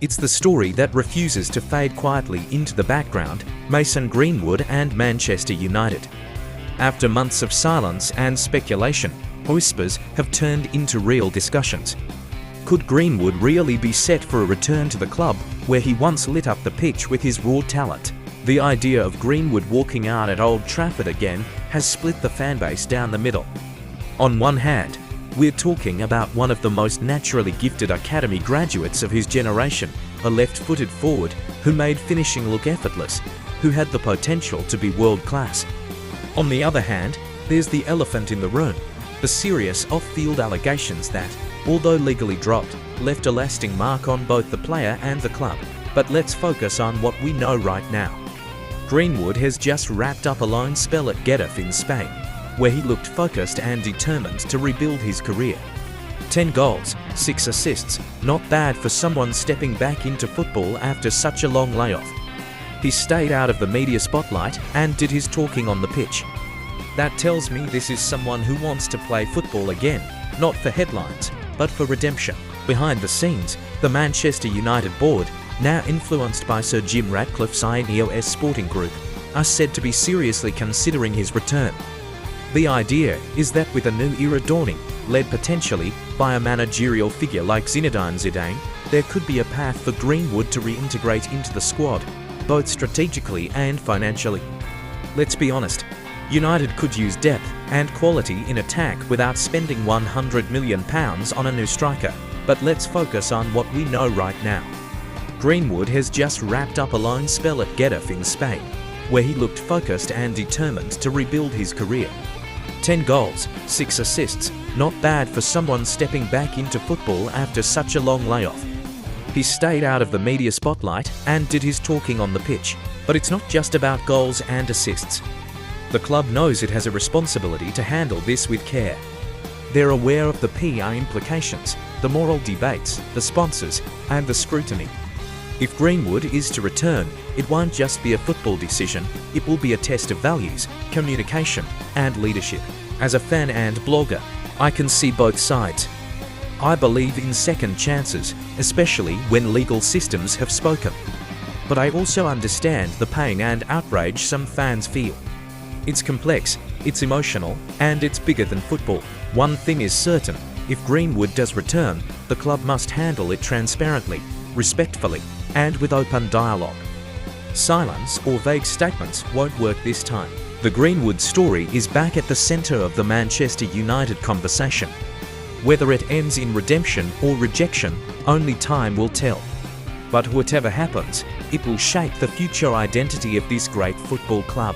It's the story that refuses to fade quietly into the background, Mason Greenwood and Manchester United. After months of silence and speculation, whispers have turned into real discussions. Could Greenwood really be set for a return to the club where he once lit up the pitch with his raw talent? The idea of Greenwood walking out at Old Trafford again has split the fanbase down the middle. On one hand, we're talking about one of the most naturally gifted academy graduates of his generation, a left-footed forward who made finishing look effortless, who had the potential to be world-class. On the other hand, there's the elephant in the room, the serious off-field allegations that, although legally dropped, left a lasting mark on both the player and the club. But let's focus on what we know right now. Greenwood has just wrapped up a loan spell at Getafe in Spain, where he looked focused and determined to rebuild his career. 10 goals, 6 assists, not bad for someone stepping back into football after such a long layoff. He stayed out of the media spotlight and did his talking on the pitch. That tells me this is someone who wants to play football again, not for headlines, but for redemption. Behind the scenes, the Manchester United board, now influenced by Sir Jim Ratcliffe's Ineos Sporting Group, are said to be seriously considering his return. The idea is that with a new era dawning, led potentially by a managerial figure like Zinedine Zidane, there could be a path for Greenwood to reintegrate into the squad, both strategically and financially. Let's be honest, United could use depth and quality in attack without spending £100 million on a new striker, but let's focus on what we know right now. Greenwood has just wrapped up a loan spell at Getafe in Spain, where he looked focused and determined to rebuild his career. 10 goals, 6 assists, not bad for someone stepping back into football after such a long layoff. He stayed out of the media spotlight and did his talking on the pitch, but it's not just about goals and assists. The club knows it has a responsibility to handle this with care. They're aware of the PR implications, the moral debates, the sponsors, and the scrutiny. If Greenwood is to return, it won't just be a football decision, it will be a test of values, communication, and leadership. As a fan and blogger, I can see both sides. I believe in second chances, especially when legal systems have spoken. But I also understand the pain and outrage some fans feel. It's complex, it's emotional, and it's bigger than football. One thing is certain, if Greenwood does return, the club must handle it transparently, respectfully, and with open dialogue. Silence or vague statements won't work this time. The Greenwood story is back at the centre of the Manchester United conversation. Whether it ends in redemption or rejection, only time will tell. But whatever happens, it will shape the future identity of this great football club.